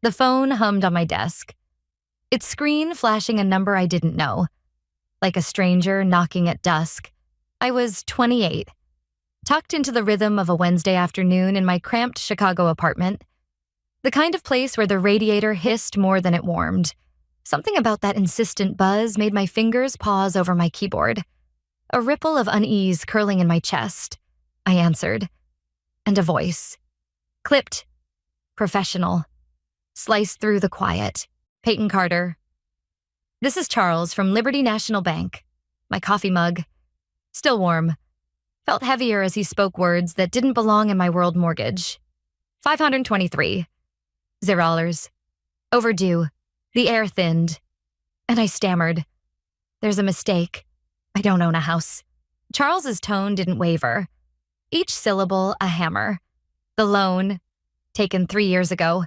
The phone hummed on my desk, its screen flashing a number I didn't know. Like a stranger knocking at dusk. I was 28, tucked into the rhythm of a Wednesday afternoon in my cramped Chicago apartment. The kind of place where the radiator hissed more than it warmed. Something about that insistent buzz made my fingers pause over my keyboard. A ripple of unease curling in my chest. I answered. And a voice. Clipped. Professional. Sliced through the quiet. Payton Carter. This is Charles from Liberty National Bank. My coffee mug. Still warm. Felt heavier as he spoke words that didn't belong in my world mortgage. 523. $0. Overdue. The air thinned. And I stammered. There's a mistake. I don't own a house. Charles's tone didn't waver. Each syllable a hammer. The loan, taken 3 years ago,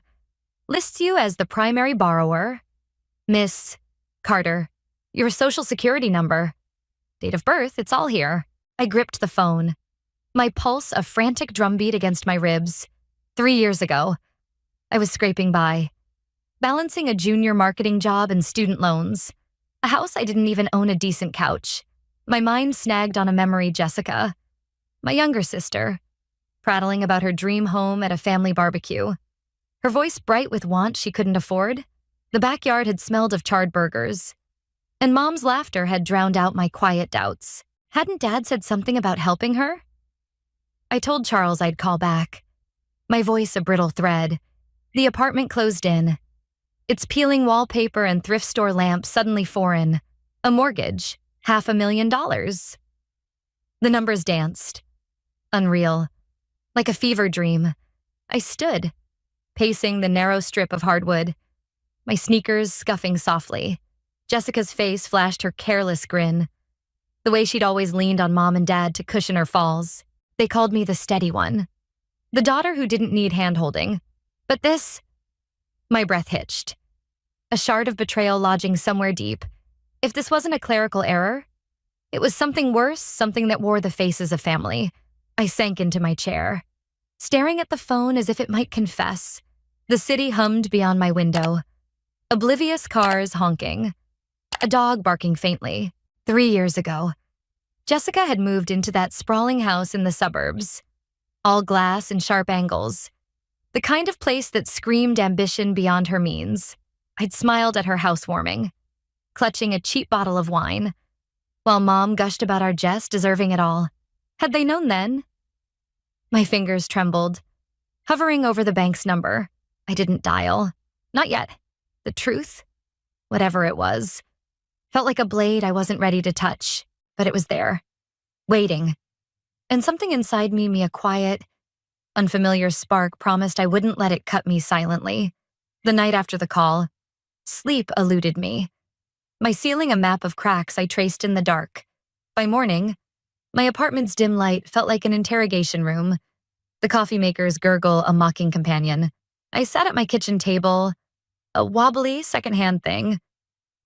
lists you as the primary borrower. Miss Carter, your social security number. Date of birth, it's all here. I gripped the phone. My pulse a frantic drumbeat against my ribs. 3 years ago. I was scraping by. Balancing a junior marketing job and student loans. A house I didn't even own a decent couch. My mind snagged on a memory Jessica. My younger sister. Prattling about her dream home at a family barbecue. Her voice bright with want she couldn't afford. The backyard had smelled of charred burgers. And Mom's laughter had drowned out my quiet doubts. Hadn't Dad said something about helping her? I told Charles I'd call back. My voice a brittle thread. The apartment closed in. Its peeling wallpaper and thrift store lamp suddenly foreign. A mortgage. $500,000. The numbers danced. Unreal. Like a fever dream. I stood, pacing the narrow strip of hardwood. My sneakers scuffing softly. Jessica's face flashed her careless grin. The way she'd always leaned on Mom and Dad to cushion her falls. They called me the steady one. The daughter who didn't need hand-holding. But this... My breath hitched. A shard of betrayal lodging somewhere deep. If this wasn't a clerical error, it was something worse, something that wore the faces of family. I sank into my chair, staring at the phone as if it might confess. The city hummed beyond my window. Oblivious cars honking. A dog barking faintly. 3 years ago. Jessica had moved into that sprawling house in the suburbs. All glass and sharp angles. The kind of place that screamed ambition beyond her means. I'd smiled at her housewarming, clutching a cheap bottle of wine, while Mom gushed about our Jess deserving it all. Had they known then? My fingers trembled, hovering over the bank's number. I didn't dial. Not yet. The truth? Whatever it was. Felt like a blade I wasn't ready to touch, but it was there, waiting. And something inside me a quiet, unfamiliar spark promised I wouldn't let it cut me silently. The night after the call, sleep eluded me. My ceiling a map of cracks I traced in the dark. By morning, my apartment's dim light felt like an interrogation room. The coffee maker's gurgle a mocking companion. I sat at my kitchen table, a wobbly secondhand thing,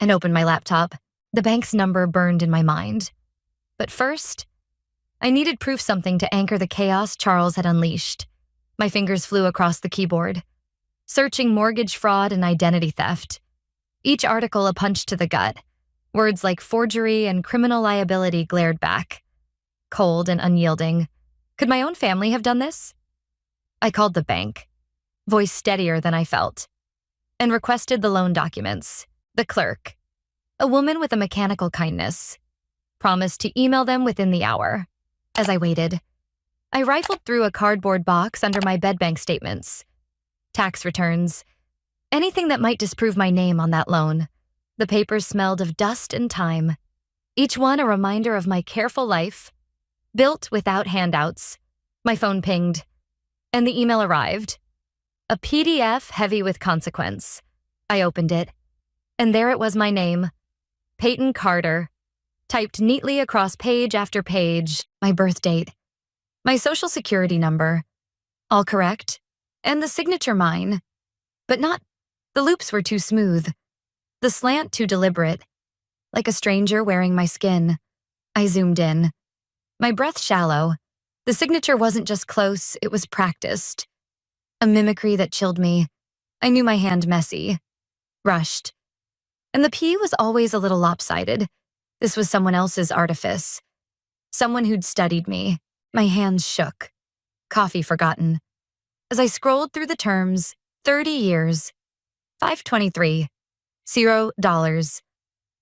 and opened my laptop. The bank's number burned in my mind. But first, I needed proof something to anchor the chaos Charles had unleashed. My fingers flew across the keyboard, searching mortgage fraud and identity theft. Each article a punch to the gut. Words like forgery and criminal liability glared back. Cold and unyielding. Could my own family have done this? I called the bank, voice steadier than I felt, and requested the loan documents. The clerk, a woman with a mechanical kindness, promised to email them within the hour. As I waited, I rifled through a cardboard box under my bedbank statements. Tax returns. Anything that might disprove my name on that loan. The papers smelled of dust and time. Each one a reminder of my careful life, built without handouts. My phone pinged, and the email arrived. A PDF heavy with consequence. I opened it, and there it was, my name, Payton Carter, typed neatly across page after page, my birth date, my social security number, all correct, and the signature mine. But not, the loops were too smooth, the slant too deliberate, like a stranger wearing my skin. I zoomed in, my breath shallow. The signature wasn't just close, it was practiced. A mimicry that chilled me. I knew my hand messy, rushed, and the P was always a little lopsided. This was someone else's artifice, someone who'd studied me. My hands shook, coffee forgotten. As I scrolled through the terms, 30 years, 523, $0,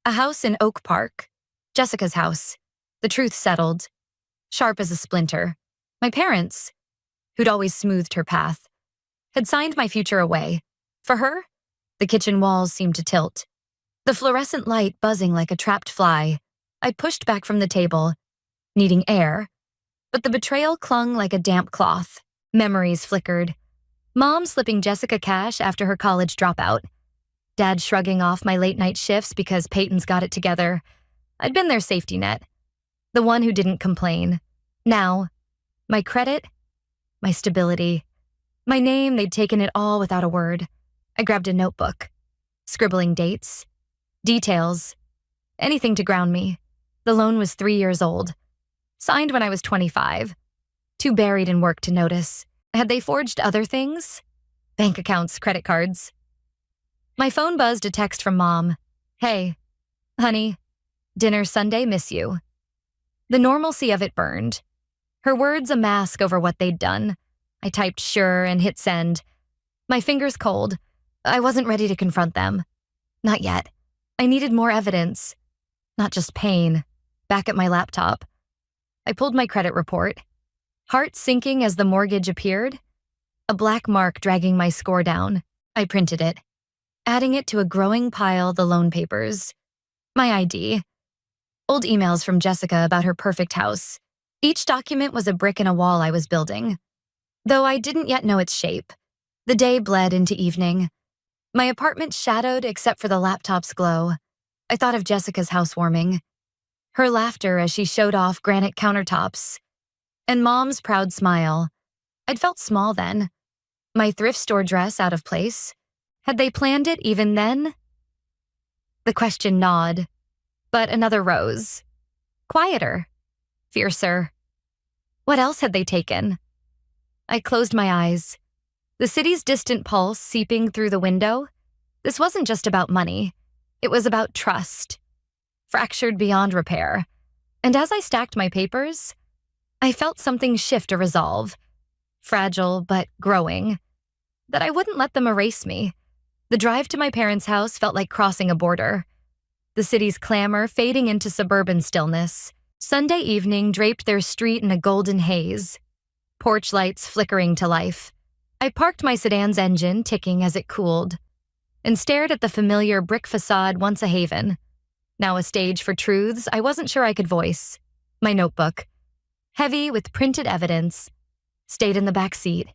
a house in Oak Park, Jessica's house, the truth settled, sharp as a splinter. My parents, who'd always smoothed her path, had signed my future away. For her, the kitchen walls seemed to tilt, the fluorescent light buzzing like a trapped fly. I pushed back from the table, needing air, but the betrayal clung like a damp cloth. Memories flickered. Mom slipping Jessica cash after her college dropout. Dad shrugging off my late-night shifts because Payton's got it together. I'd been their safety net, the one who didn't complain. Now, my credit, my stability, my name, they'd taken it all without a word. I grabbed a notebook, scribbling dates, details, anything to ground me. The loan was 3 years old, signed when I was 25, too buried in work to notice. Had they forged other things? Bank accounts, credit cards. My phone buzzed a text from Mom. Hey, honey, dinner Sunday, miss you. The normalcy of it burned. Her words a mask over what they'd done. I typed sure and hit send. My fingers cold. I wasn't ready to confront them. Not yet. I needed more evidence. Not just pain. Back at my laptop, I pulled my credit report. Heart sinking as the mortgage appeared. A black mark dragging my score down. I printed it, adding it to a growing pile the loan papers. My ID. Old emails from Jessica about her perfect house. Each document was a brick in a wall I was building. Though I didn't yet know its shape. The day bled into evening. My apartment shadowed except for the laptop's glow. I thought of Jessica's housewarming. Her laughter as she showed off granite countertops. And Mom's proud smile. I'd felt small then. My thrift store dress out of place. Had they planned it even then? The question gnawed, but another rose. Quieter. Fiercer. What else had they taken? I closed my eyes. The city's distant pulse seeping through the window. This wasn't just about money. It was about trust. Fractured beyond repair. And as I stacked my papers, I felt something shift or resolve. Fragile, but growing. That I wouldn't let them erase me. The drive to my parents' house felt like crossing a border. The city's clamor fading into suburban stillness. Sunday evening draped their street in a golden haze. Porch lights flickering to life. I parked my sedan's engine ticking as it cooled, and stared at the familiar brick facade once a haven. Now a stage for truths I wasn't sure I could voice. My notebook, heavy with printed evidence, stayed in the back seat.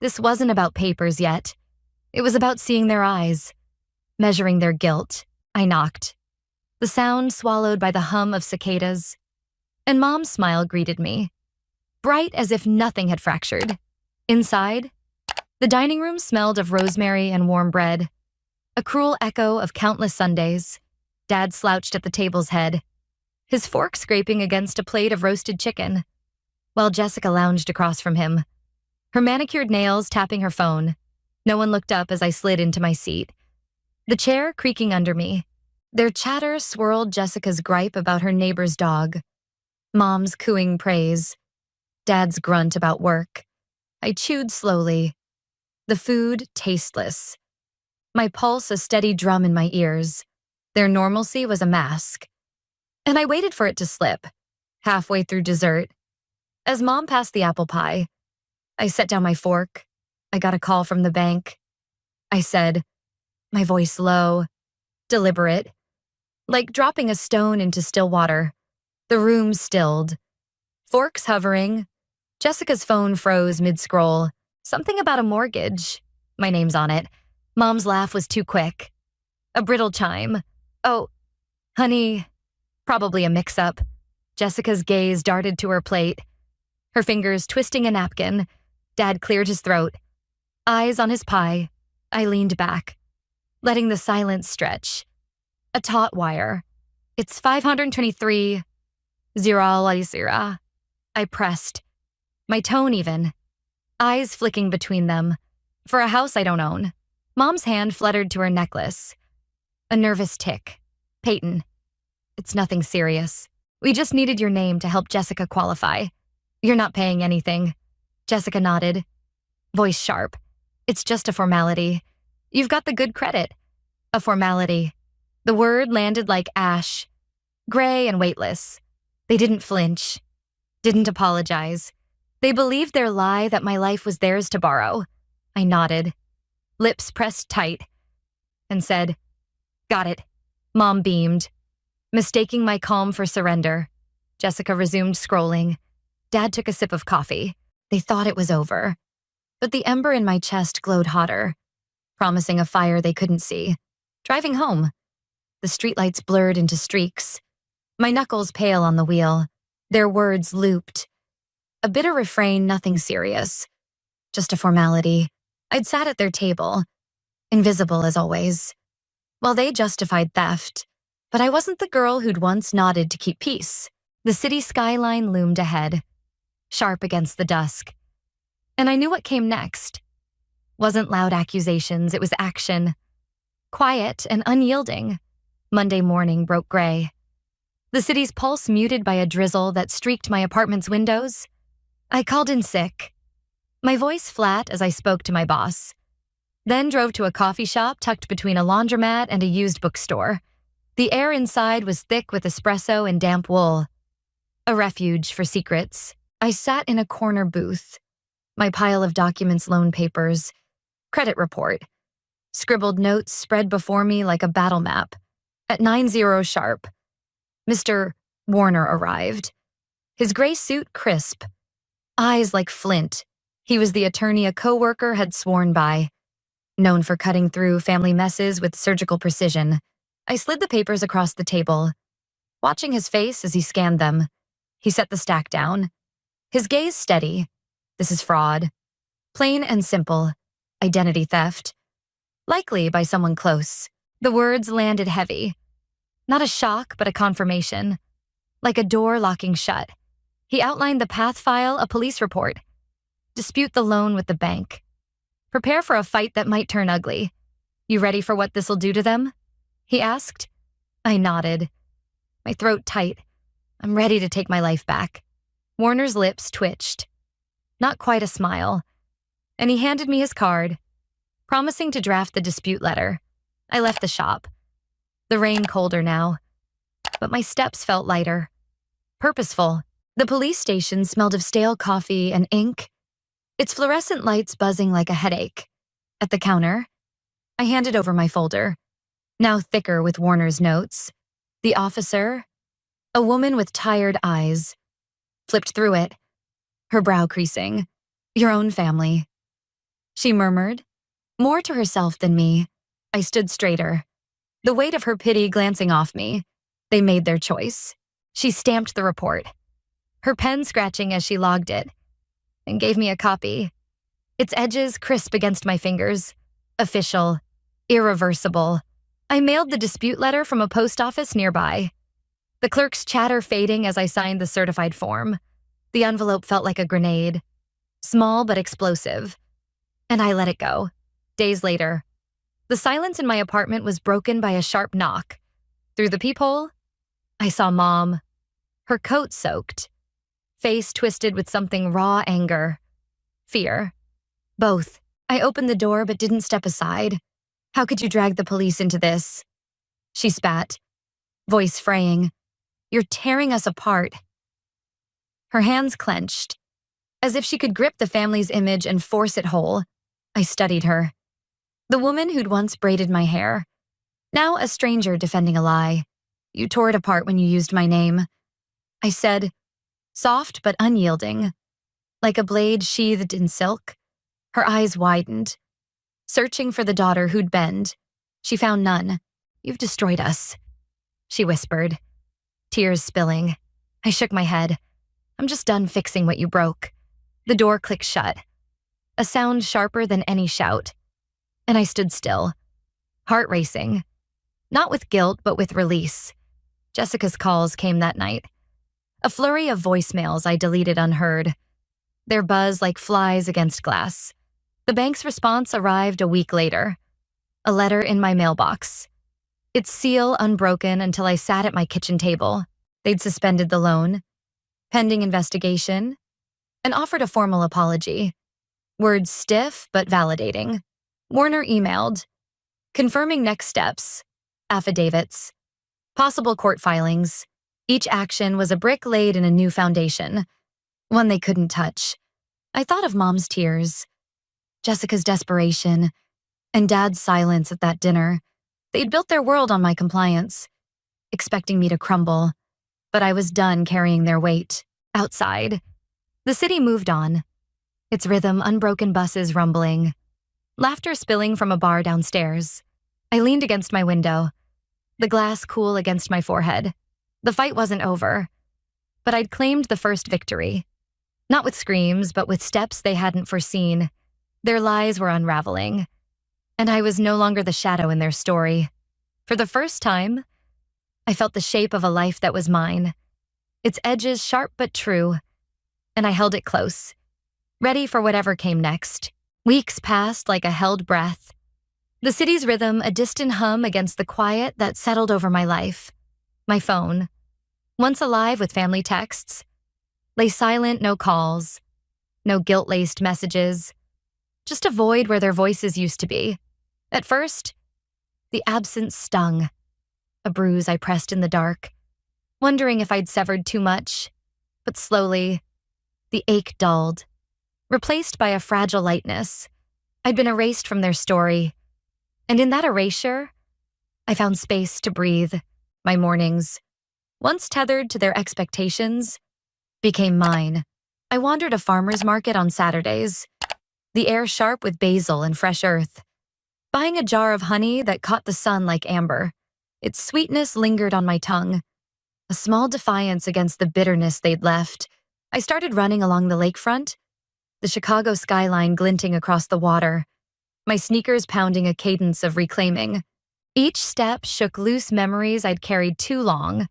This wasn't about papers yet. It was about seeing their eyes, measuring their guilt. I knocked. The sound swallowed by the hum of cicadas. And Mom's smile greeted me, bright as if nothing had fractured. Inside, the dining room smelled of rosemary and warm bread, a cruel echo of countless Sundays. Dad slouched at the table's head, his fork scraping against a plate of roasted chicken, while Jessica lounged across from him, her manicured nails tapping her phone. No one looked up as I slid into my seat, the chair creaking under me. Their chatter swirled Jessica's gripe about her neighbor's dog, Mom's cooing praise, Dad's grunt about work. I chewed slowly, the food tasteless, my pulse a steady drum in my ears. Their normalcy was a mask, and I waited for it to slip, halfway through dessert. As Mom passed the apple pie, I set down my fork. I got a call from the bank. I said, my voice low, deliberate, like dropping a stone into still water. The room stilled. Forks hovering. Jessica's phone froze mid-scroll. Something about a mortgage. My name's on it. Mom's laugh was too quick. A brittle chime. Oh, honey. Probably a mix-up. Jessica's gaze darted to her plate, her fingers twisting a napkin. Dad cleared his throat. Eyes on his pie. I leaned back, letting the silence stretch. A taut wire. It's 523, 0. I pressed, my tone even, eyes flicking between them. For a house I don't own. Mom's hand fluttered to her necklace. A nervous tick. Payton. It's nothing serious. We just needed your name to help Jessica qualify. You're not paying anything. Jessica nodded. Voice sharp. It's just a formality. You've got the good credit. A formality. The word landed like ash. Gray and weightless. They didn't flinch. Didn't apologize. They believed their lie that my life was theirs to borrow. I nodded. Lips pressed tight. And said, Got it. Mom beamed. Mistaking my calm for surrender. Jessica resumed scrolling. Dad took a sip of coffee. They thought it was over. But the ember in my chest glowed hotter, promising a fire they couldn't see. Driving home. The streetlights blurred into streaks. My knuckles pale on the wheel. Their words looped. A bitter refrain, nothing serious. Just a formality. I'd sat at their table, invisible as always. Well, they justified theft, but I wasn't the girl who'd once nodded to keep peace. The city skyline loomed ahead, sharp against the dusk. And I knew what came next. Wasn't loud accusations, it was action. Quiet and unyielding. Monday morning broke gray. The city's pulse muted by a drizzle that streaked my apartment's windows. I called in sick. My voice flat as I spoke to my boss. Then drove to a coffee shop tucked between a laundromat and a used bookstore. The air inside was thick with espresso and damp wool. A refuge for secrets. I sat in a corner booth. My pile of documents, loan papers, credit report. Scribbled notes spread before me like a battle map. At 9:00 sharp, Mr. Warner arrived. His gray suit crisp. Eyes like flint. He was the attorney a coworker had sworn by. Known for cutting through family messes with surgical precision. I slid the papers across the table, watching his face as he scanned them. He set the stack down. His gaze steady. This is fraud. Plain and simple. Identity theft. Likely by someone close. The words landed heavy. Not a shock, but a confirmation. Like a door locking shut. He outlined the path file, a police report. Dispute the loan with the bank. Prepare for a fight that might turn ugly. You ready for what this'll do to them? He asked. I nodded. My throat tight. I'm ready to take my life back. Warner's lips twitched. Not quite a smile. And he handed me his card, promising to draft the dispute letter. I left the shop. The rain colder now. But my steps felt lighter. Purposeful. The police station smelled of stale coffee and ink. Its fluorescent lights buzzing like a headache. At the counter, I handed over my folder, now thicker with Warner's notes. The officer, a woman with tired eyes, flipped through it, her brow creasing. Your own family. She murmured, more to herself than me. I stood straighter, the weight of her pity glancing off me. They made their choice. She stamped the report, her pen scratching as she logged it, and gave me a copy. Its edges crisp against my fingers. Official. Irreversible. I mailed the dispute letter from a post office nearby. The clerk's chatter fading as I signed the certified form. The envelope felt like a grenade. Small but explosive. And I let it go. Days later. The silence in my apartment was broken by a sharp knock. Through the peephole, I saw Mom. Her coat soaked. Face twisted with something raw anger. Fear. Both. I opened the door but didn't step aside. How could you drag the police into this? She spat, voice fraying. You're tearing us apart. Her hands clenched, as if she could grip the family's image and force it whole. I studied her. The woman who'd once braided my hair. Now a stranger defending a lie. You tore it apart when you used my name. I said, soft but unyielding, like a blade sheathed in silk. Her eyes widened, searching for the daughter who'd bend. She found none. You've destroyed us, she whispered, tears spilling. I shook my head. I'm just done fixing what you broke. The door clicked shut, a sound sharper than any shout. And I stood still, heart racing, not with guilt but with release. Jessica's calls came that night. A flurry of voicemails I deleted unheard. Their buzz like flies against glass. The bank's response arrived a week later. A letter in my mailbox. Its seal unbroken until I sat at my kitchen table. They'd suspended the loan, pending investigation, and offered a formal apology. Words stiff but validating. Warner emailed, confirming next steps, affidavits, possible court filings. Each action was a brick laid in a new foundation, one they couldn't touch. I thought of Mom's tears, Jessica's desperation, and Dad's silence at that dinner. They'd built their world on my compliance, expecting me to crumble, but I was done carrying their weight. Outside, the city moved on, its rhythm unbroken buses rumbling, laughter spilling from a bar downstairs. I leaned against my window, the glass cool against my forehead. The fight wasn't over, but I'd claimed the first victory. Not with screams, but with steps they hadn't foreseen. Their lies were unraveling, and I was no longer the shadow in their story. For the first time, I felt the shape of a life that was mine, its edges sharp but true, and I held it close, ready for whatever came next. Weeks passed like a held breath, the city's rhythm a distant hum against the quiet that settled over my life. My phone, once alive with family texts, lay silent, no calls, no guilt-laced messages, just a void where their voices used to be. At first, the absence stung, a bruise I pressed in the dark, wondering if I'd severed too much. But slowly, the ache dulled, replaced by a fragile lightness. I'd been erased from their story, and in that erasure, I found space to breathe. My mornings, once tethered to their expectations, became mine. I wandered a farmer's market on Saturdays, the air sharp with basil and fresh earth, buying a jar of honey that caught the sun like amber. Its sweetness lingered on my tongue, a small defiance against the bitterness they'd left. I started running along the lakefront, the Chicago skyline glinting across the water, my sneakers pounding a cadence of reclaiming. Each step shook loose memories I'd carried too long.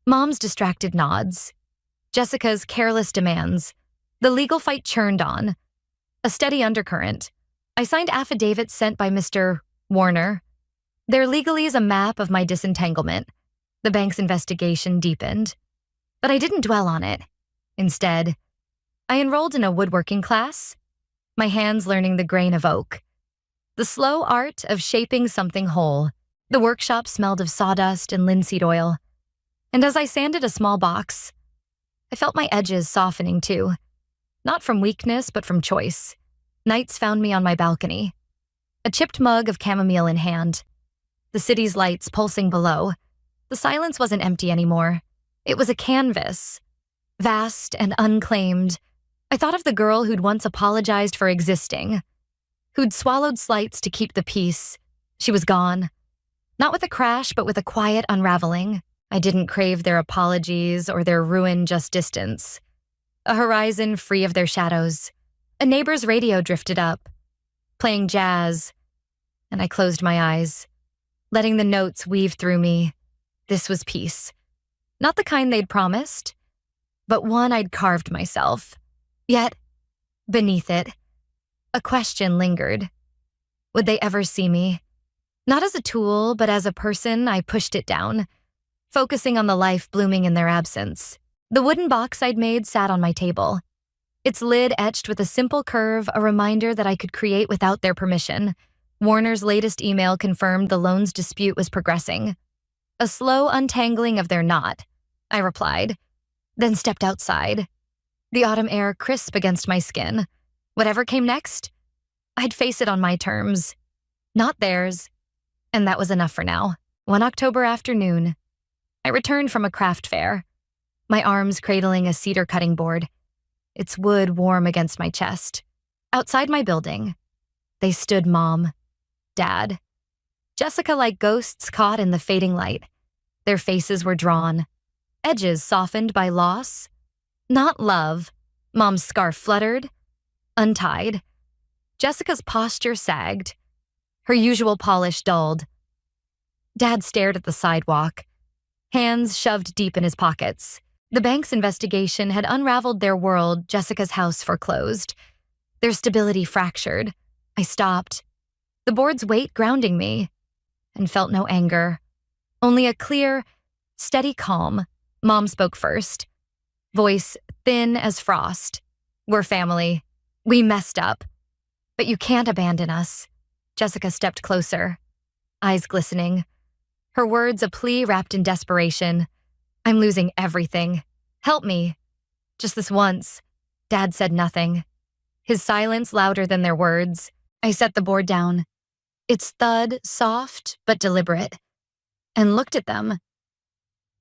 Mom's distracted nods, Jessica's careless demands. The legal fight churned on, a steady undercurrent. I signed affidavits sent by Mr. Warner. Their legalese a map of my disentanglement. The bank's investigation deepened. But I didn't dwell on it. Instead, I enrolled in a woodworking class, my hands learning the grain of oak, the slow art of shaping something whole. The workshop smelled of sawdust and linseed oil, and as I sanded a small box, I felt my edges softening too, not from weakness but from choice. Nights found me on my balcony, a chipped mug of chamomile in hand, the city's lights pulsing below. The silence wasn't empty anymore. It was a canvas, vast and unclaimed. I thought of the girl who'd once apologized for existing, who'd swallowed slights to keep the peace. She was gone. Not with a crash, but with a quiet unraveling. I didn't crave their apologies or their ruin, just distance. A horizon free of their shadows. A neighbor's radio drifted up, playing jazz, and I closed my eyes, letting the notes weave through me. This was peace. Not the kind they'd promised, but one I'd carved myself. Yet, beneath it, a question lingered. Would they ever see me? Not as a tool, but as a person. I pushed it down, focusing on the life blooming in their absence. The wooden box I'd made sat on my table, its lid etched with a simple curve, a reminder that I could create without their permission. Warner's latest email confirmed the loan's dispute was progressing. A slow untangling of their knot, I replied, then stepped outside. The autumn air crisp against my skin. Whatever came next, I'd face it on my terms, not theirs. And that was enough for now. One October afternoon, I returned from a craft fair, my arms cradling a cedar cutting board, its wood warm against my chest. Outside my building, they stood Mom, Dad, Jessica like ghosts caught in the fading light. Their faces were drawn, edges softened by loss, not love. Mom's scarf fluttered, untied. Jessica's posture sagged, her usual polish dulled. Dad stared at the sidewalk, hands shoved deep in his pockets. The bank's investigation had unraveled their world, Jessica's house foreclosed, their stability fractured. I stopped, the board's weight grounding me, and felt no anger, only a clear, steady calm. Mom spoke first, voice thin as frost. We're family. We messed up. But you can't abandon us. Jessica stepped closer, eyes glistening. Her words a plea wrapped in desperation. I'm losing everything. Help me. Just this once. Dad said nothing. His silence louder than their words. I set the board down. Its thud soft but deliberate. And looked at them.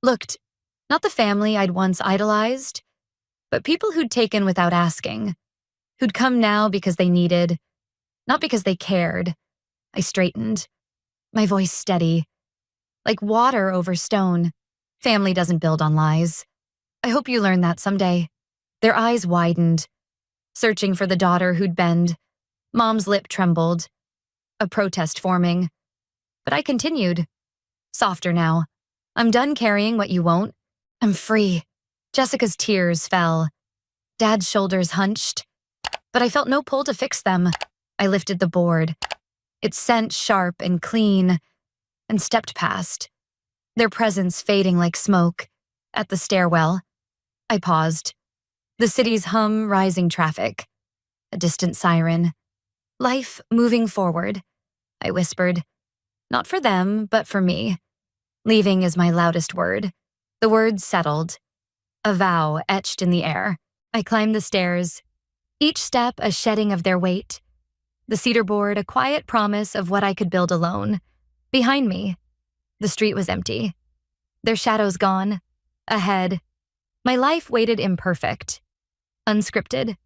Looked, not the family I'd once idolized, but people who'd taken without asking. Who'd come now because they needed, not because they cared. I straightened, my voice steady. Like water over stone. Family doesn't build on lies. I hope you learn that someday. Their eyes widened, searching for the daughter who'd bend. Mom's lip trembled, a protest forming. But I continued, softer now. I'm done carrying what you won't. I'm free. Jessica's tears fell. Dad's shoulders hunched, but I felt no pull to fix them. I lifted the board, its scent sharp and clean, and stepped past, their presence fading like smoke, at the stairwell. I paused. The city's hum rising traffic. A distant siren. Life moving forward. I whispered. Not for them, but for me. Leaving is my loudest word. The words settled. A vow etched in the air. I climbed the stairs, each step a shedding of their weight. The cedar board a quiet promise of what I could build alone. Behind me, the street was empty. Their shadows gone. Ahead, my life waited imperfect. Unscripted.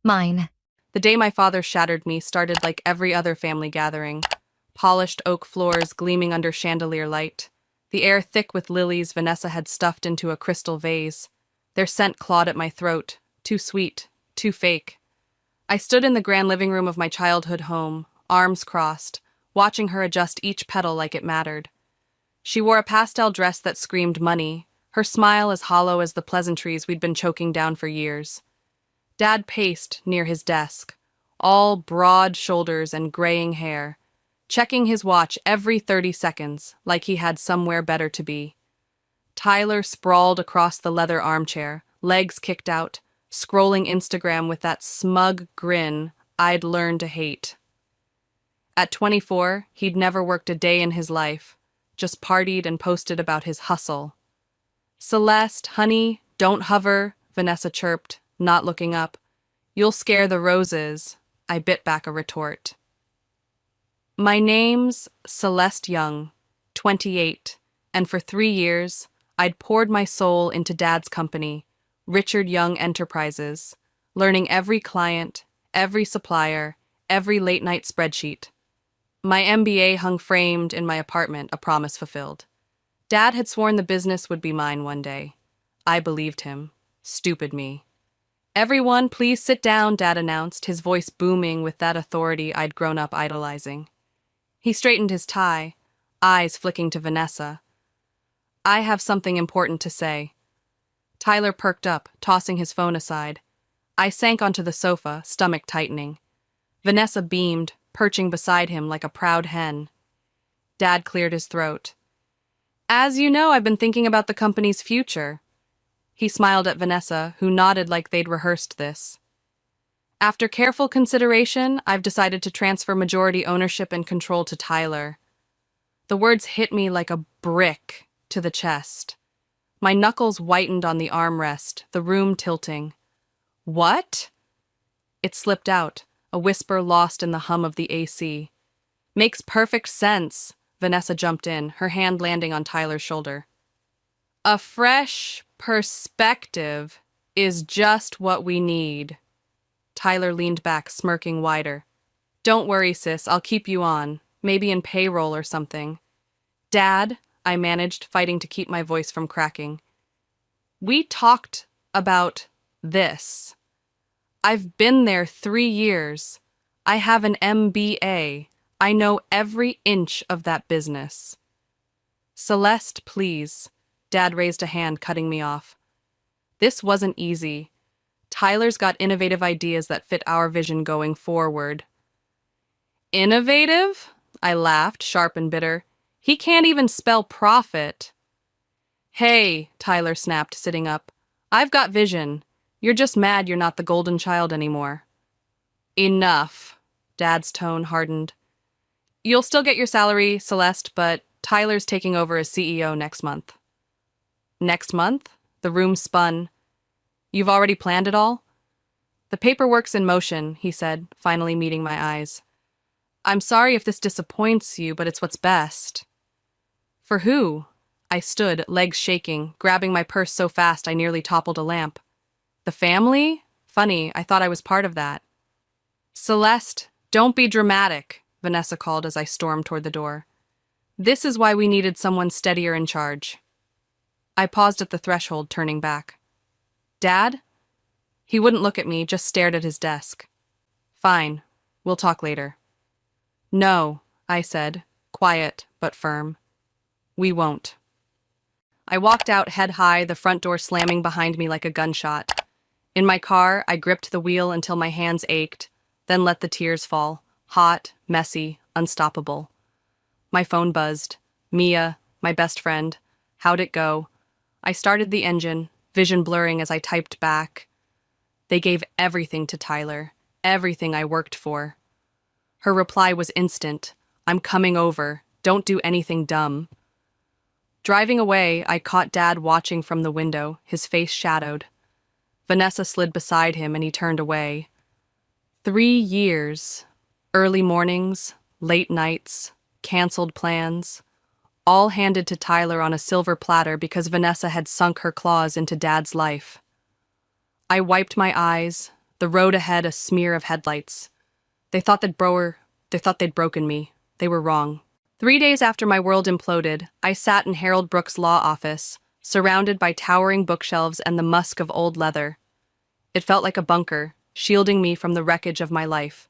Mine. The day my father shattered me started like every other family gathering. Polished oak floors gleaming under chandelier light. The air thick with lilies Vanessa had stuffed into a crystal vase. Their scent clawed at my throat. Too sweet. Too fake. I stood in the grand living room of my childhood home, arms crossed, watching her adjust each petal like it mattered. She wore a pastel dress that screamed money, her smile as hollow as the pleasantries we'd been choking down for years. Dad paced near his desk, all broad shoulders and graying hair, checking his watch every 30 seconds like he had somewhere better to be. Tyler sprawled across the leather armchair, legs kicked out, scrolling Instagram with that smug grin I'd learned to hate. At 24, he'd never worked a day in his life, just partied and posted about his hustle. Celeste, honey, don't hover, Vanessa chirped, not looking up. You'll scare the roses, I bit back a retort. My name's Celeste Young, 28, and for 3 years, I'd poured my soul into Dad's company, Richard Young Enterprises, learning every client, every supplier, every late-night spreadsheet. My MBA hung framed in my apartment, a promise fulfilled. Dad had sworn the business would be mine one day. I believed him. Stupid me. Everyone, please sit down, Dad announced, his voice booming with that authority I'd grown up idolizing. He straightened his tie, eyes flicking to Vanessa. I have something important to say. Tyler perked up, tossing his phone aside. I sank onto the sofa, stomach tightening. Vanessa beamed, perching beside him like a proud hen. Dad cleared his throat. As you know, I've been thinking about the company's future. He smiled at Vanessa, who nodded like they'd rehearsed this. After careful consideration, I've decided to transfer majority ownership and control to Tyler. The words hit me like a brick to the chest. My knuckles whitened on the armrest, the room tilting. What? It slipped out, a whisper lost in the hum of the AC. Makes perfect sense, Vanessa jumped in, her hand landing on Tyler's shoulder. A fresh perspective is just what we need. Tyler leaned back, smirking wider. Don't worry, sis, I'll keep you on, maybe in payroll or something. Dad, I managed, fighting to keep my voice from cracking. We talked about this. I've been there 3 years. I have an MBA. I know every inch of that business. Celeste, please. Dad raised a hand, cutting me off. This wasn't easy. Tyler's got innovative ideas that fit our vision going forward. Innovative? I laughed, sharp and bitter. He can't even spell profit. Hey, Tyler snapped, sitting up. I've got vision. You're just mad you're not the golden child anymore. Enough. Dad's tone hardened. You'll still get your salary, Celeste, but Tyler's taking over as CEO next month. Next month? The room spun. You've already planned it all? The paperwork's in motion, he said, finally meeting my eyes. I'm sorry if this disappoints you, but it's what's best. For who? I stood, legs shaking, grabbing my purse so fast I nearly toppled a lamp. The family? Funny, I thought I was part of that. Celeste, don't be dramatic, Vanessa called as I stormed toward the door. This is why we needed someone steadier in charge. I paused at the threshold, turning back. Dad? He wouldn't look at me, just stared at his desk. Fine, we'll talk later. No, I said, quiet but firm. We won't. I walked out head high, the front door slamming behind me like a gunshot. In my car, I gripped the wheel until my hands ached, then let the tears fall, hot, messy, unstoppable. My phone buzzed. Mia, my best friend. How'd it go? I started the engine, vision blurring as I typed back. They gave everything to Tyler, everything I worked for. Her reply was instant. I'm coming over. Don't do anything dumb. Driving away, I caught Dad watching from the window, his face shadowed. Vanessa slid beside him and he turned away. 3 years. Early mornings, late nights, canceled plans, all handed to Tyler on a silver platter because Vanessa had sunk her claws into Dad's life. I wiped my eyes, the road ahead a smear of headlights. They thought they'd broken me. They were wrong. 3 days after my world imploded, I sat in Harold Brooks' law office, surrounded by towering bookshelves and the musk of old leather. It felt like a bunker, shielding me from the wreckage of my life.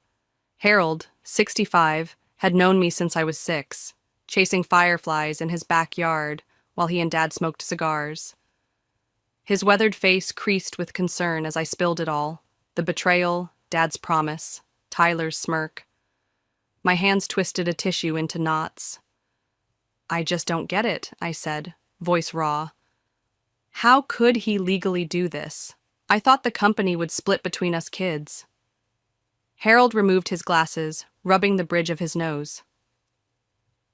Harold, 65, had known me since I was 6, chasing fireflies in his backyard while he and Dad smoked cigars. His weathered face creased with concern as I spilled it all. The betrayal, Dad's promise, Tyler's smirk. My hands twisted a tissue into knots. I just don't get it, I said, voice raw. How could he legally do this? I thought the company would split between us kids. Harold removed his glasses, rubbing the bridge of his nose.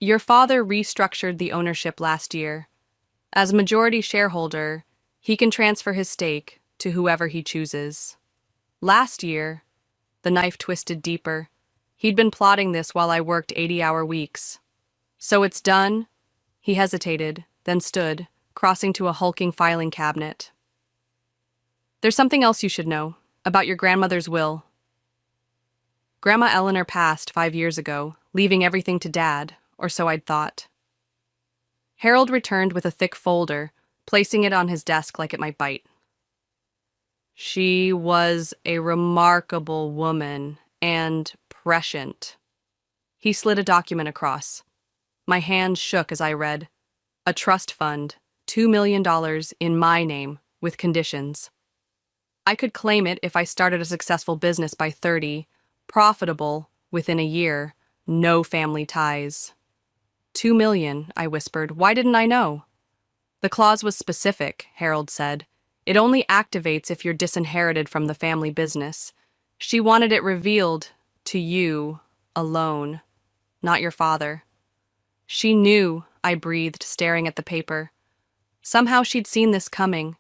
Your father restructured the ownership last year. As majority shareholder, he can transfer his stake to whoever he chooses. Last year, the knife twisted deeper. He'd been plotting this while I worked 80-hour weeks. So it's done? He hesitated, then stood, crossing to a hulking filing cabinet. There's something else you should know, about your grandmother's will. Grandma Eleanor passed 5 years ago, leaving everything to Dad, or so I'd thought. Harold returned with a thick folder, placing it on his desk like it might bite. She was a remarkable woman, and prescient. He slid a document across. My hand shook as I read. A trust fund, $2 million in my name, with conditions. I could claim it if I started a successful business by 30, profitable within a year, no family ties. 2 million, I whispered. Why didn't I know? The clause was specific, Harold said. It only activates if you're disinherited from the family business. She wanted it revealed to you alone, not your father. She knew, I breathed, staring at the paper. Somehow she'd seen this coming.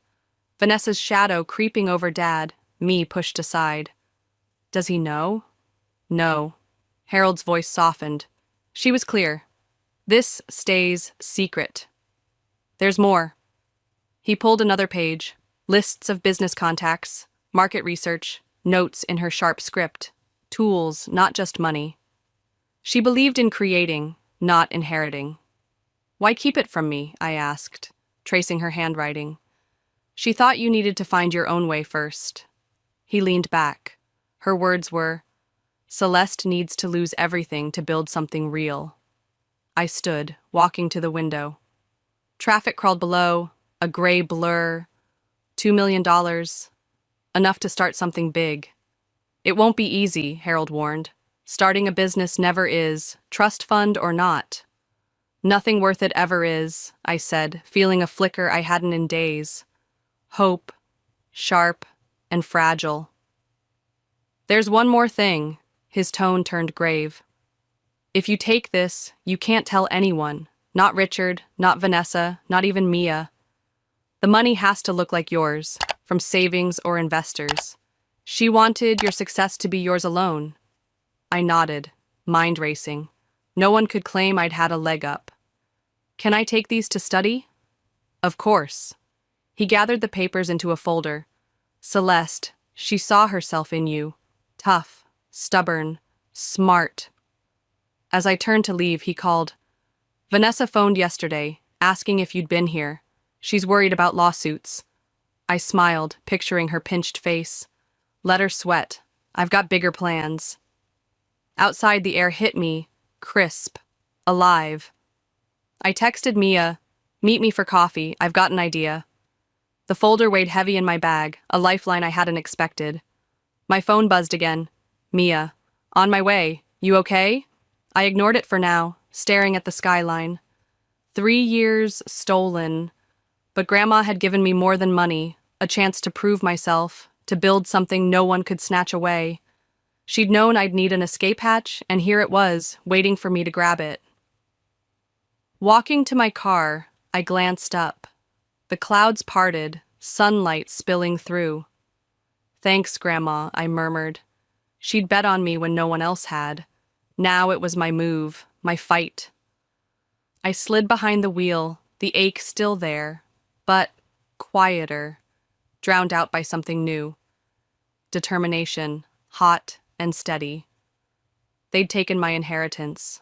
Vanessa's shadow creeping over Dad, me pushed aside. Does he know? No. Harold's voice softened. She was clear. This stays secret. There's more. He pulled another page. Lists of business contacts, market research, notes in her sharp script. Tools, not just money. She believed in creating, not inheriting. Why keep it from me? I asked, tracing her handwriting. She thought you needed to find your own way first. He leaned back. Her words were, Celeste needs to lose everything to build something real. I stood, walking to the window. Traffic crawled below, a gray blur. $2 million. Enough to start something big. It won't be easy, Harold warned. Starting a business never is, trust fund or not. Nothing worth it ever is, I said, feeling a flicker I hadn't in days. Hope, sharp, and fragile. There's one more thing, his tone turned grave. If you take this, you can't tell anyone, not Richard, not Vanessa, not even Mia. The money has to look like yours, from savings or investors. She wanted your success to be yours alone. I nodded, mind racing. No one could claim I'd had a leg up. Can I take these to study? Of course. He gathered the papers into a folder. Celeste, she saw herself in you. Tough, stubborn, smart. As I turned to leave, he called. Vanessa phoned yesterday, asking if you'd been here. She's worried about lawsuits. I smiled, picturing her pinched face. Let her sweat. I've got bigger plans. Outside, the air hit me, crisp, alive. I texted Mia, meet me for coffee, I've got an idea. The folder weighed heavy in my bag, a lifeline I hadn't expected. My phone buzzed again. Mia, on my way, you okay? I ignored it for now, staring at the skyline. 3 years stolen. But Grandma had given me more than money, a chance to prove myself, to build something no one could snatch away. She'd known I'd need an escape hatch, and here it was, waiting for me to grab it. Walking to my car, I glanced up. The clouds parted, sunlight spilling through. Thanks, Grandma, I murmured. She'd bet on me when no one else had. Now it was my move, my fight. I slid behind the wheel, the ache still there, but quieter, drowned out by something new. Determination, hot and steady. They'd taken my inheritance.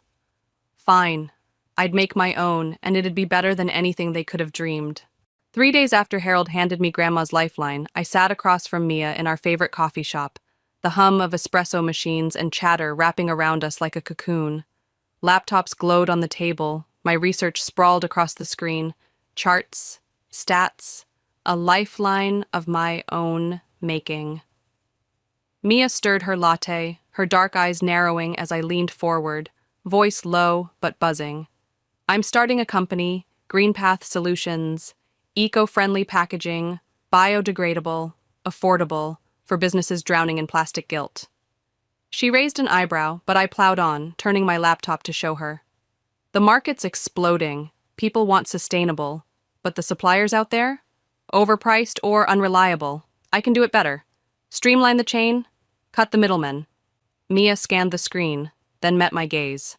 Fine, I'd make my own, and it'd be better than anything they could have dreamed. 3 days after Harold handed me Grandma's lifeline, I sat across from Mia in our favorite coffee shop, the hum of espresso machines and chatter wrapping around us like a cocoon. Laptops glowed on the table, my research sprawled across the screen, charts, stats, a lifeline of my own making. Mia stirred her latte, her dark eyes narrowing as I leaned forward, voice low but buzzing. I'm starting a company, Greenpath Solutions, eco-friendly packaging, biodegradable, affordable, for businesses drowning in plastic guilt. She raised an eyebrow, but I plowed on, turning my laptop to show her. The market's exploding. People want sustainable. But the suppliers out there? Overpriced or unreliable. I can do it better. Streamline the chain, cut the middlemen. Mia scanned the screen, then met my gaze.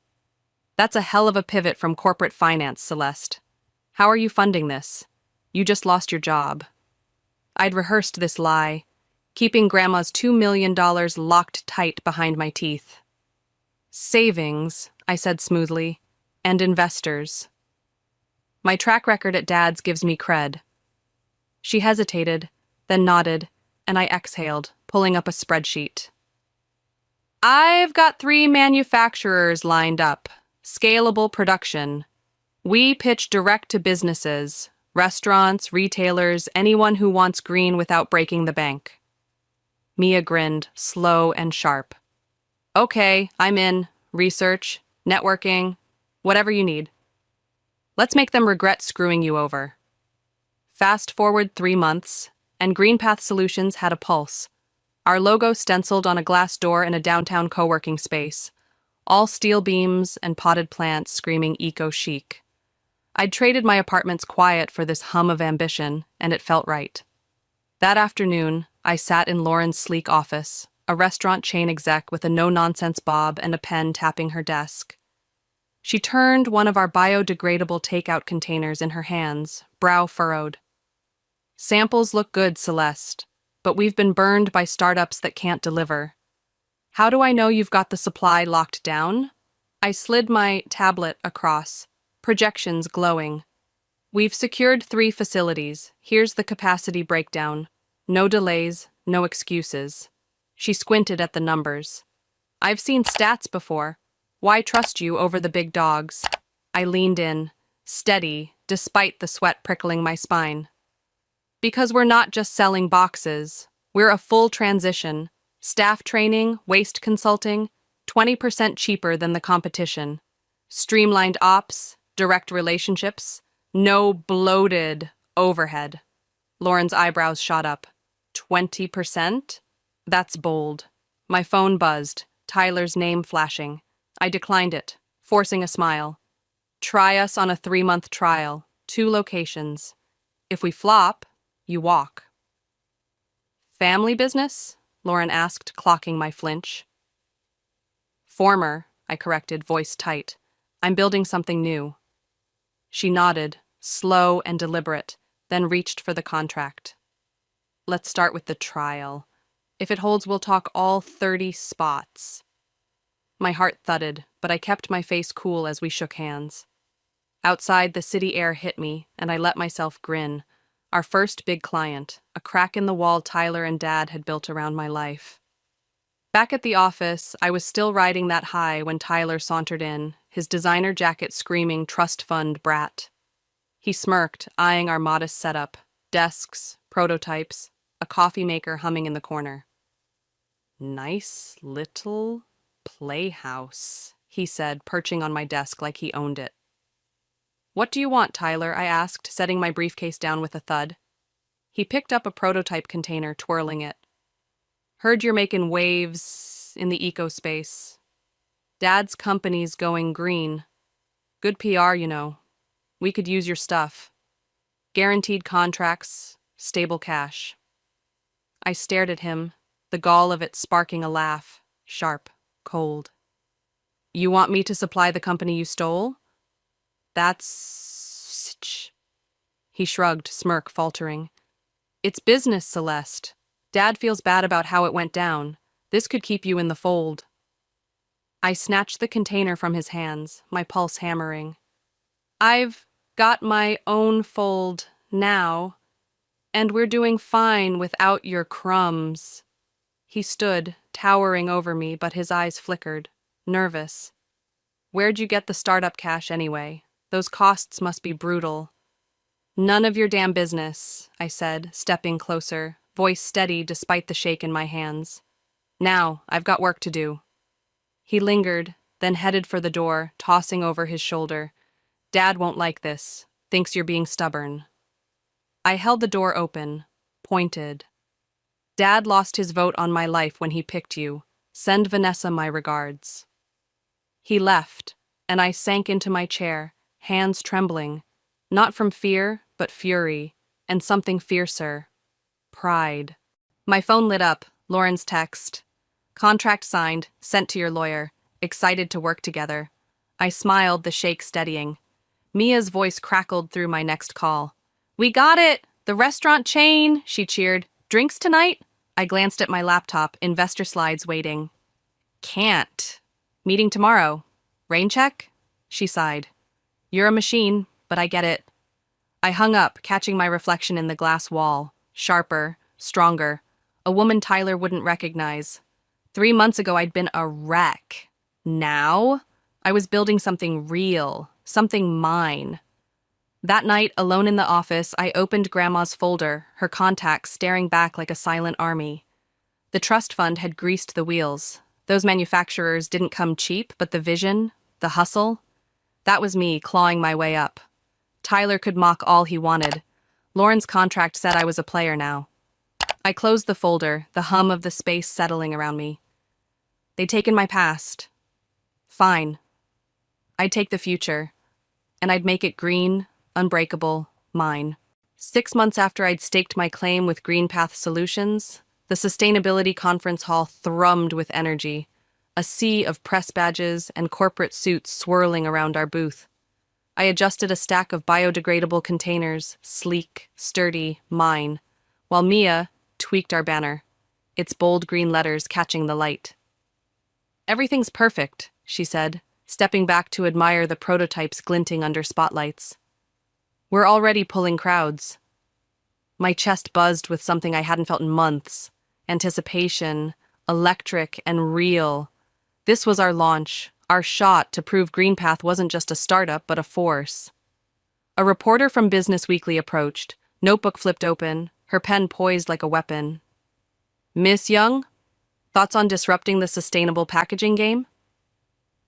That's a hell of a pivot from corporate finance, Celeste. How are you funding this? You just lost your job. I'd rehearsed this lie, keeping Grandma's $2 million locked tight behind my teeth. Savings, I said smoothly, and investors. My track record at Dad's gives me cred. She hesitated, then nodded, and I exhaled, pulling up a spreadsheet. I've got 3 manufacturers lined up. Scalable production. We pitch direct to businesses, restaurants, retailers, anyone who wants green without breaking the bank. Mia grinned, slow and sharp. Okay, I'm in. Research, networking, whatever you need. Let's make them regret screwing you over. Fast forward 3 months, and Greenpath Solutions had a pulse. Our logo stenciled on a glass door in a downtown co-working space. All steel beams and potted plants screaming eco-chic. I'd traded my apartment's quiet for this hum of ambition, and it felt right. That afternoon, I sat in Lauren's sleek office, a restaurant chain exec with a no-nonsense bob and a pen tapping her desk. She turned one of our biodegradable takeout containers in her hands, brow furrowed. Samples look good, Celeste, but we've been burned by startups that can't deliver. How do I know you've got the supply locked down? I slid my tablet across, projections glowing. We've secured 3 facilities. Here's the capacity breakdown. No delays, no excuses. She squinted at the numbers. I've seen stats before. Why trust you over the big dogs? I leaned in, steady, despite the sweat prickling my spine. Because we're not just selling boxes. We're a full transition. Staff training, waste consulting, 20% cheaper than the competition. Streamlined ops, direct relationships, no bloated overhead. Lauren's eyebrows shot up. 20%? That's bold. My phone buzzed, Tyler's name flashing. I declined it, forcing a smile. Try us on a 3-month trial, 2 locations. If we flop, you walk. Family business? Lauren asked, clocking my flinch. Former, I corrected, voice tight. I'm building something new. She nodded, slow and deliberate, then reached for the contract. Let's start with the trial. If it holds, we'll talk all 30 spots. My heart thudded, but I kept my face cool as we shook hands. Outside, the city air hit me, and I let myself grin. Our first big client, a crack in the wall Tyler and Dad had built around my life. Back at the office, I was still riding that high when Tyler sauntered in, his designer jacket screaming trust fund brat. He smirked, eyeing our modest setup, desks, prototypes, a coffee maker humming in the corner. Nice little playhouse, he said, perching on my desk like he owned it. What do you want, Tyler? I asked, setting my briefcase down with a thud. He picked up a prototype container, twirling it. Heard you're making waves in the eco-space. Dad's company's going green. Good PR, you know. We could use your stuff. Guaranteed contracts, stable cash. I stared at him, the gall of it sparking a laugh, sharp, cold. You want me to supply the company you stole? That's... He shrugged, smirk faltering. It's business, Celeste. Dad feels bad about how it went down. This could keep you in the fold. I snatched the container from his hands, my pulse hammering. I've got my own fold now, and we're doing fine without your crumbs. He stood, towering over me, but his eyes flickered, nervous. Where'd you get the startup cash anyway? Those costs must be brutal. None of your damn business, I said, stepping closer, voice steady despite the shake in my hands. Now, I've got work to do. He lingered, then headed for the door, tossing over his shoulder. Dad won't like this. Thinks you're being stubborn. I held the door open, pointed. Dad lost his vote on my life when he picked you. Send Vanessa my regards. He left, and I sank into my chair, hands trembling, not from fear, but fury, and something fiercer. Pride. My phone lit up, Lauren's text. Contract signed, sent to your lawyer. Excited to work together. I smiled, the shake steadying. Mia's voice crackled through my next call. We got it! The restaurant chain! She cheered. Drinks tonight? I glanced at my laptop, investor slides waiting. Can't. Meeting tomorrow. Rain check? She sighed. You're a machine, but I get it. I hung up, catching my reflection in the glass wall. Sharper, stronger. A woman Tyler wouldn't recognize. 3 months ago, I'd been a wreck. Now, I was building something real, something mine. That night, alone in the office, I opened Grandma's folder, her contacts staring back like a silent army. The trust fund had greased the wheels. Those manufacturers didn't come cheap, but the vision, the hustle, that was me clawing my way up. Tyler could mock all he wanted. Lauren's contract said I was a player now. I closed the folder, the hum of the space settling around me. They'd taken my past. Fine. I'd take the future, and I'd make it green, unbreakable, mine. 6 months after I'd staked my claim with GreenPath Solutions, the sustainability conference hall thrummed with energy, a sea of press badges and corporate suits swirling around our booth. I adjusted a stack of biodegradable containers, sleek, sturdy, mine, while Mia tweaked our banner, its bold green letters catching the light. Everything's perfect, she said, stepping back to admire the prototypes glinting under spotlights. We're already pulling crowds. My chest buzzed with something I hadn't felt in months. Anticipation, electric and real. This was our launch, our shot to prove GreenPath wasn't just a startup, but a force. A reporter from Business Weekly approached, notebook flipped open, her pen poised like a weapon. Miss Young, thoughts on disrupting the sustainable packaging game?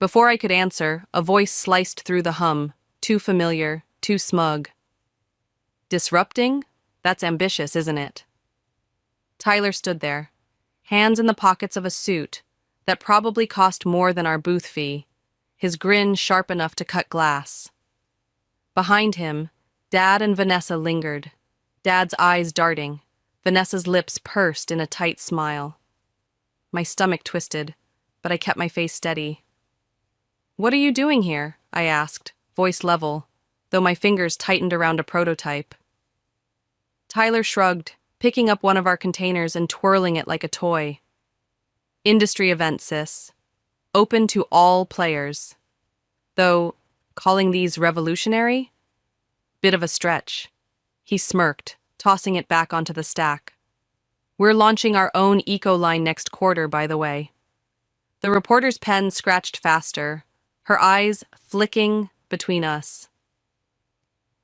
Before I could answer, a voice sliced through the hum, too familiar, too smug. Disrupting? That's ambitious, isn't it? Tyler stood there, hands in the pockets of a suit that probably cost more than our booth fee, his grin sharp enough to cut glass. Behind him, Dad and Vanessa lingered, Dad's eyes darting, Vanessa's lips pursed in a tight smile. My stomach twisted, but I kept my face steady. "What are you doing here?" I asked, voice level, though my fingers tightened around a prototype. Tyler shrugged, picking up one of our containers and twirling it like a toy. "Industry event, sis. Open to all players. Though, calling these revolutionary? Bit of a stretch." He smirked, tossing it back onto the stack. "We're launching our own eco line next quarter, by the way." The reporter's pen scratched faster, her eyes flicking between us.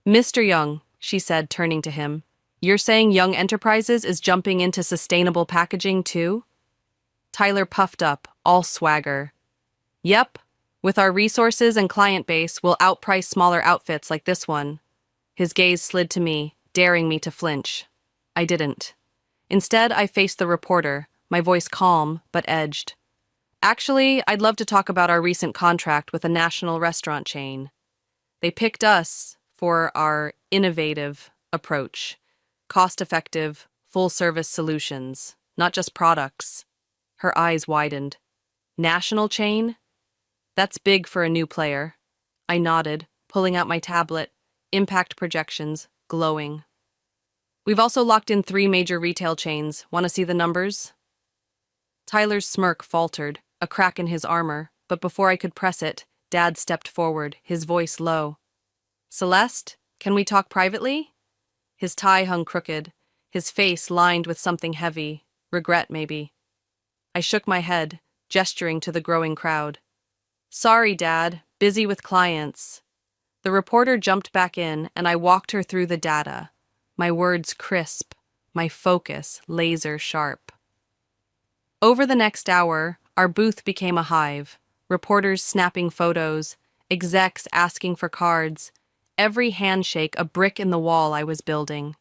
"Mr. Young," she said, turning to him, "you're saying Young Enterprises is jumping into sustainable packaging too?" Tyler puffed up, all swagger. "Yep, with our resources and client base, we'll outprice smaller outfits like this one." His gaze slid to me, daring me to flinch. I didn't. Instead, I faced the reporter, my voice calm but edged. "Actually, I'd love to talk about our recent contract with a national restaurant chain. They picked us for our innovative approach, cost-effective, full-service solutions, not just products." Her eyes widened. "National chain? That's big for a new player." I nodded, pulling out my tablet, impact projections, glowing. "We've also locked in 3 major retail chains. Want to see the numbers?" Tyler's smirk faltered, a crack in his armor, but before I could press it, Dad stepped forward, his voice low. "Celeste, can we talk privately?" His tie hung crooked, his face lined with something heavy, regret maybe. I shook my head, gesturing to the growing crowd. "Sorry, Dad, busy with clients." The reporter jumped back in, and I walked her through the data, my words crisp, my focus laser sharp. Over the next hour, our booth became a hive, reporters snapping photos, execs asking for cards, every handshake a brick in the wall I was building.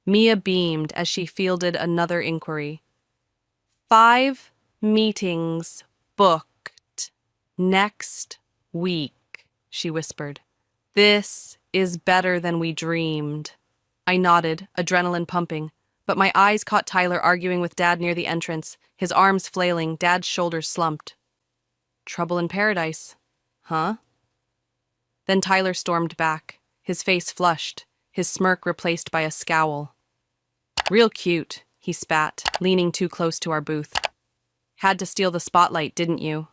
Mia beamed as she fielded another inquiry. 5 meetings booked next week, she whispered. "This is better than we dreamed." I nodded, adrenaline pumping, but my eyes caught Tyler arguing with Dad near the entrance, his arms flailing, Dad's shoulders slumped. "Trouble in paradise, huh?" Then Tyler stormed back, his face flushed, his smirk replaced by a scowl. "Real cute," he spat, leaning too close to our booth. "Had to steal the spotlight, didn't you?"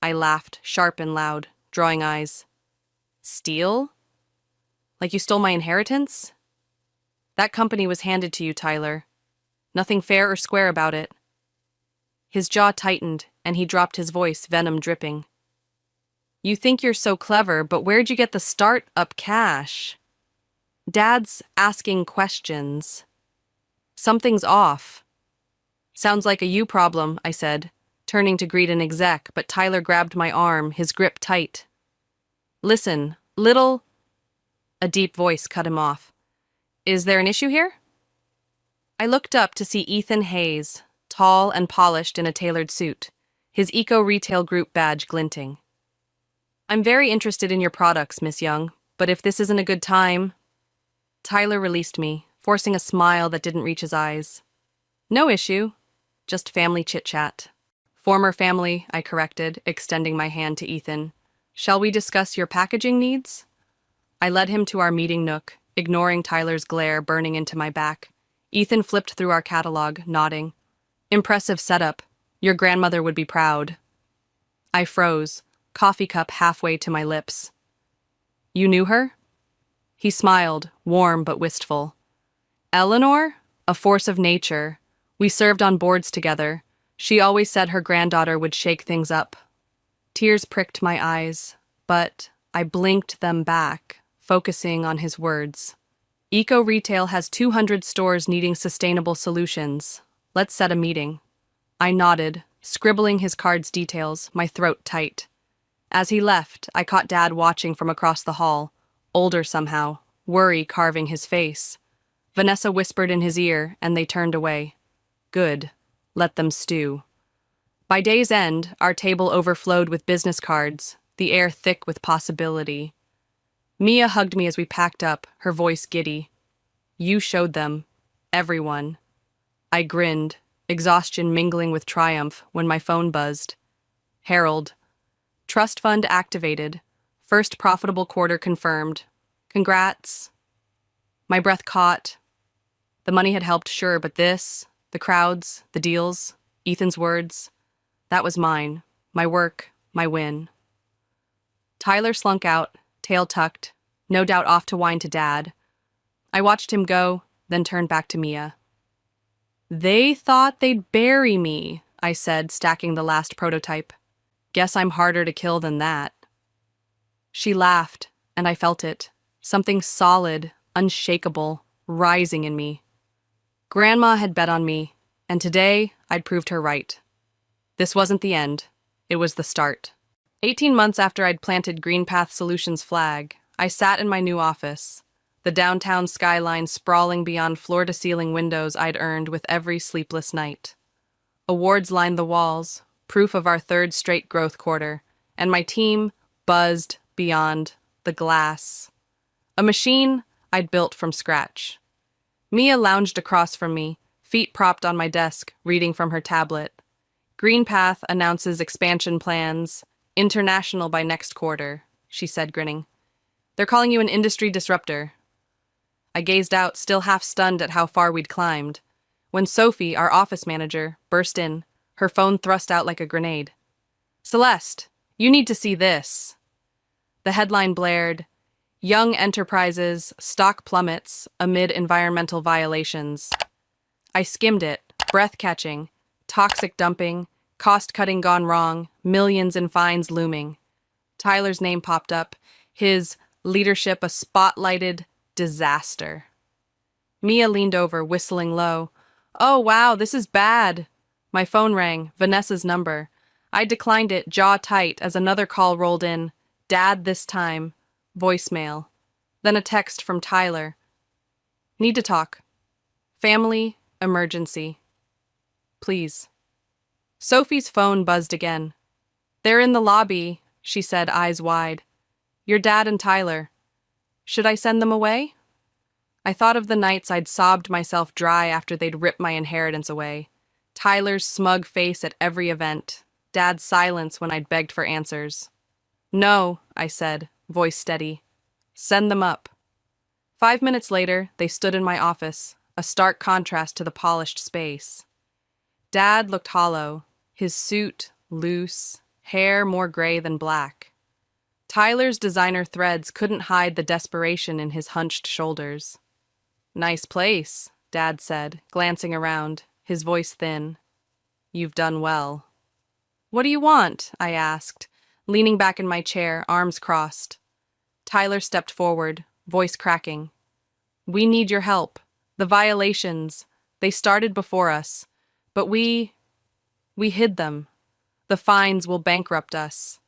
I laughed, sharp and loud, drawing eyes. "Steal? Like you stole my inheritance?" "That company was handed to you, Tyler. Nothing fair or square about it." His jaw tightened, and he dropped his voice, venom dripping. "You think you're so clever, but where'd you get the start-up cash?" "Dad's asking questions. Something's off." "Sounds like a you problem," I said, turning to greet an exec, but Tyler grabbed my arm, his grip tight. "Listen, little—" A deep voice cut him off. "Is there an issue here?" I looked up to see Ethan Hayes, tall and polished in a tailored suit, his eco-retail group badge glinting. "I'm very interested in your products, Miss Young, but if this isn't a good time—" Tyler released me, forcing a smile that didn't reach his eyes. "No issue. Just family chit-chat." "Former family," I corrected, extending my hand to Ethan. "Shall we discuss your packaging needs?" I led him to our meeting nook, ignoring Tyler's glare burning into my back. Ethan flipped through our catalog, nodding. "Impressive setup. Your grandmother would be proud." I froze, coffee cup halfway to my lips. "You knew her?" He smiled, warm but wistful. "Eleanor? A force of nature. We served on boards together. She always said her granddaughter would shake things up." Tears pricked my eyes, but I blinked them back, focusing on his words. "Eco Retail has 200 stores needing sustainable solutions. Let's set a meeting." I nodded, scribbling his card's details, my throat tight. As he left, I caught Dad watching from across the hall, older somehow, worry carving his face. Vanessa whispered in his ear, and they turned away. Good. Let them stew. By day's end, our table overflowed with business cards, the air thick with possibility. Mia hugged me as we packed up, her voice giddy. You showed them. Everyone. I grinned, exhaustion mingling with triumph when my phone buzzed. Harold. Trust fund activated. First profitable quarter confirmed. Congrats. My breath caught. The money had helped, sure, but this, the crowds, the deals, Ethan's words, that was mine. My work, my win. Tyler slunk out, tail tucked, no doubt off to whine to Dad. I watched him go, then turned back to Mia. They thought they'd bury me, I said, stacking the last prototype. Guess I'm harder to kill than that. She laughed, and I felt it. Something solid, unshakable, rising in me. Grandma had bet on me, and today I'd proved her right. This wasn't the end. It was the start. 18 months after I'd planted GreenPath Solutions' flag, I sat in my new office, the downtown skyline sprawling beyond floor-to-ceiling windows I'd earned with every sleepless night. Awards lined the walls, proof of our third straight growth quarter, and my team buzzed beyond the glass. A machine I'd built from scratch. Mia lounged across from me, feet propped on my desk, reading from her tablet. GreenPath announces expansion plans, international by next quarter, she said, grinning. They're calling you an industry disruptor. I gazed out, still half stunned at how far we'd climbed, when Sophie, our office manager, burst in, her phone thrust out like a grenade. Celeste, you need to see this. The headline blared, Young Enterprises, Stock Plummets Amid Environmental Violations. I skimmed it, breath-catching, toxic dumping, cost-cutting gone wrong, millions in fines looming. Tyler's name popped up, his leadership a spotlighted disaster. Mia leaned over, whistling low. Oh, wow, this is bad. My phone rang, Vanessa's number. I declined it, jaw tight, as another call rolled in. Dad this time. Voicemail. Then a text from Tyler. Need to talk. Family emergency. Please. Sophie's phone buzzed again. They're in the lobby, she said, eyes wide. Your dad and Tyler. Should I send them away? I thought of the nights I'd sobbed myself dry after they'd ripped my inheritance away. Tyler's smug face at every event. Dad's silence when I'd begged for answers. No, I said, voice steady. Send them up. 5 minutes later, they stood in my office, a stark contrast to the polished space. Dad looked hollow, his suit loose, hair more gray than black. Tyler's designer threads couldn't hide the desperation in his hunched shoulders. Nice place, Dad said, glancing around, his voice thin. You've done well. What do you want? I asked, leaning back in my chair, arms crossed. Tyler stepped forward, voice cracking. We need your help. The violations, they started before us, but we hid them. The fines will bankrupt us.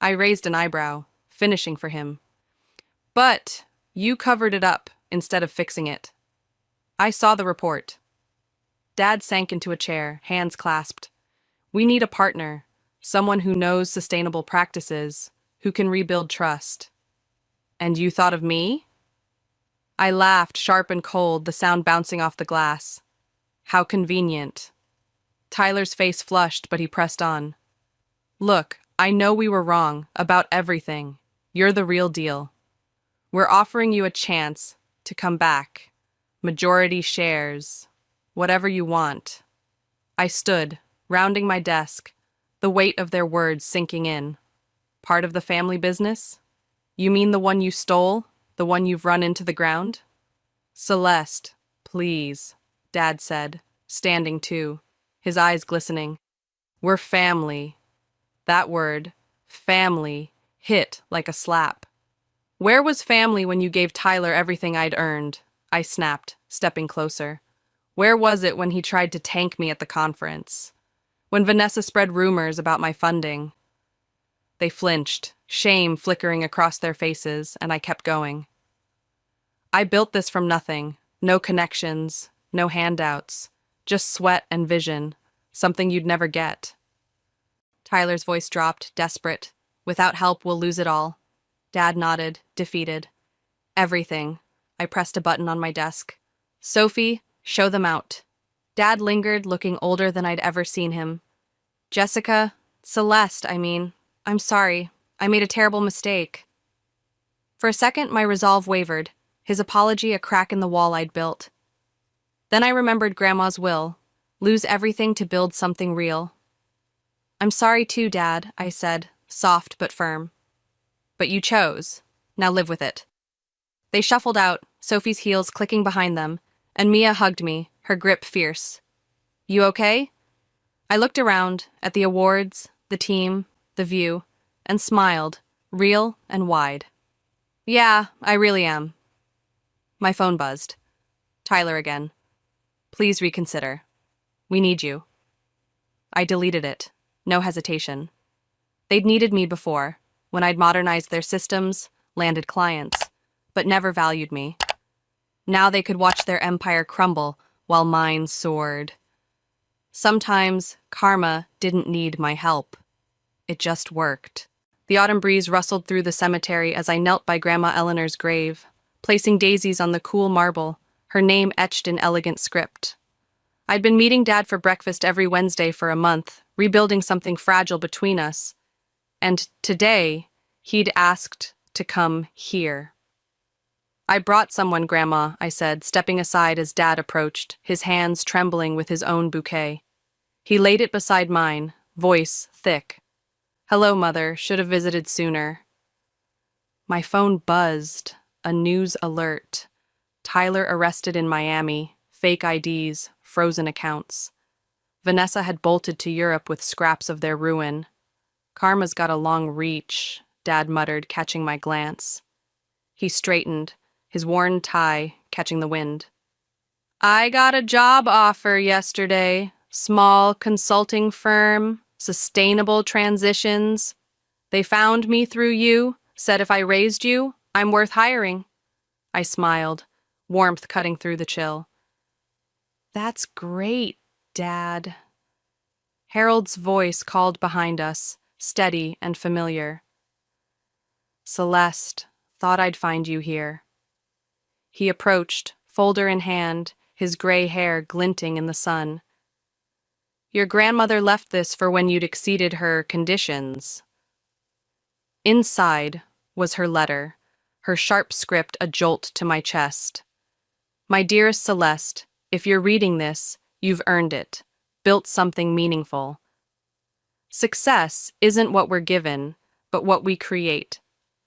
I raised an eyebrow, finishing for him. But you covered it up instead of fixing it. I saw the report. Dad sank into a chair, hands clasped. We need a partner, someone who knows sustainable practices, who can rebuild trust. And you thought of me? I laughed, sharp and cold, the sound bouncing off the glass. How convenient. Tyler's face flushed, but he pressed on. Look, I know we were wrong about everything. You're the real deal. We're offering you a chance to come back. Majority shares. Whatever you want. I stood, rounding my desk, the weight of their words sinking in. Part of the family business? You mean the one you stole? The one you've run into the ground? Celeste, please, Dad said, standing too, his eyes glistening. We're family. That word, family, hit like a slap. Where was family when you gave Tyler everything I'd earned? I snapped, stepping closer. Where was it when he tried to tank me at the conference? When Vanessa spread rumors about my funding? They flinched, shame flickering across their faces, and I kept going. I built this from nothing. No connections, no handouts, just sweat and vision, something you'd never get. Tyler's voice dropped, desperate. Without help, we'll lose it all. Dad nodded, defeated. Everything. I pressed a button on my desk. Sophie, show them out. Dad lingered, looking older than I'd ever seen him. Jessica, Celeste, I'm sorry. I made a terrible mistake. For a second, my resolve wavered, his apology a crack in the wall I'd built. Then I remembered Grandma's will, lose everything to build something real. I'm sorry too, Dad, I said, soft but firm. But you chose. Now live with it. They shuffled out, Sophie's heels clicking behind them, and Mia hugged me, her grip fierce. You okay? I looked around, at the awards, the team, the view, and smiled, real and wide. Yeah, I really am. My phone buzzed. Tyler again. Please reconsider. We need you. I deleted it. No hesitation. They'd needed me before, when I'd modernized their systems, landed clients, but never valued me. Now they could watch their empire crumble while mine soared. Sometimes karma didn't need my help. It just worked. The autumn breeze rustled through the cemetery as I knelt by Grandma Eleanor's grave, placing daisies on the cool marble, her name etched in elegant script. I'd been meeting Dad for breakfast every Wednesday for a month, rebuilding something fragile between us. And today, he'd asked to come here. I brought someone, Grandma, I said, stepping aside as Dad approached, his hands trembling with his own bouquet. He laid it beside mine, voice thick. Hello, Mother, should have visited sooner. My phone buzzed, a news alert. Tyler arrested in Miami, fake IDs, frozen accounts. Vanessa had bolted to Europe with scraps of their ruin. Karma's got a long reach, Dad muttered, catching my glance. He straightened, his worn tie catching the wind. I got a job offer yesterday. Small consulting firm, sustainable transitions. They found me through you, said if I raised you, I'm worth hiring. I smiled, warmth cutting through the chill. That's great, Dad. Harold's voice called behind us, steady and familiar. Celeste, thought I'd find you here. He approached, folder in hand, his gray hair glinting in the sun. Your grandmother left this for when you'd exceeded her conditions. Inside was her letter, her sharp script a jolt to my chest. My dearest Celeste, if you're reading this, you've earned it, built something meaningful. Success isn't what we're given, but what we create.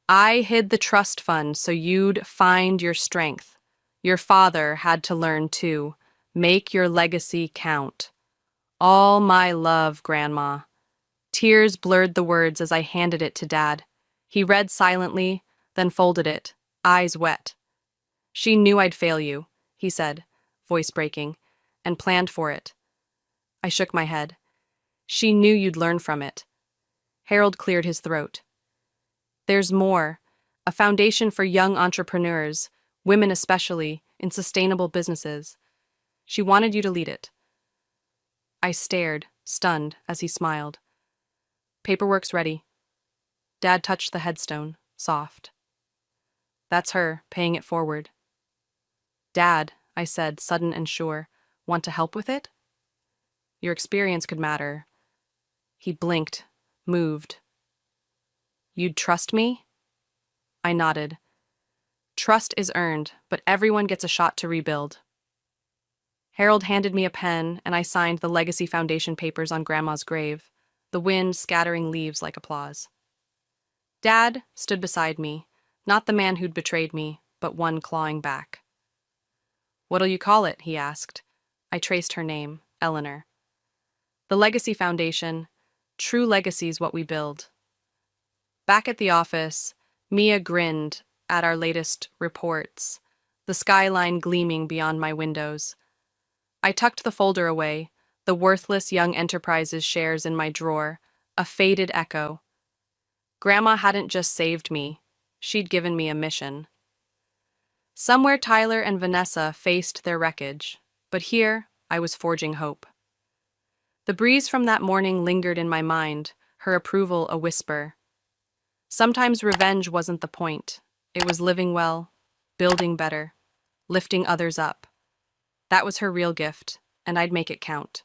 I hid the trust fund so you'd find your strength. Your father had to learn too. Make your legacy count. All my love, Grandma. Tears blurred the words as I handed it to Dad. He read silently, then folded it, eyes wet. She knew I'd fail you, he said, voice breaking, and planned for it. I shook my head. She knew you'd learn from it. Harold cleared his throat. There's more, a foundation for young entrepreneurs, women especially, in sustainable businesses. She wanted you to lead it. I stared, stunned, as he smiled. Paperwork's ready. Dad touched the headstone, soft. That's her, paying it forward. Dad, I said, sudden and sure, want to help with it? Your experience could matter. He blinked, moved. You'd trust me? I nodded. Trust is earned, but everyone gets a shot to rebuild. Harold handed me a pen, and I signed the Legacy Foundation papers on Grandma's grave, the wind scattering leaves like applause. Dad stood beside me, not the man who'd betrayed me, but one clawing back. What'll you call it? He asked. I traced her name, Eleanor. The Legacy Foundation. True legacy's what we build. Back at the office, Mia grinned at our latest reports, the skyline gleaming beyond my windows. I tucked the folder away, the worthless Young Enterprises shares in my drawer, a faded echo. Grandma hadn't just saved me, she'd given me a mission. Somewhere Tyler and Vanessa faced their wreckage, but here I was forging hope. The breeze from that morning lingered in my mind, her approval a whisper. Sometimes revenge wasn't the point. It was living well, building better, lifting others up. That was her real gift, and I'd make it count.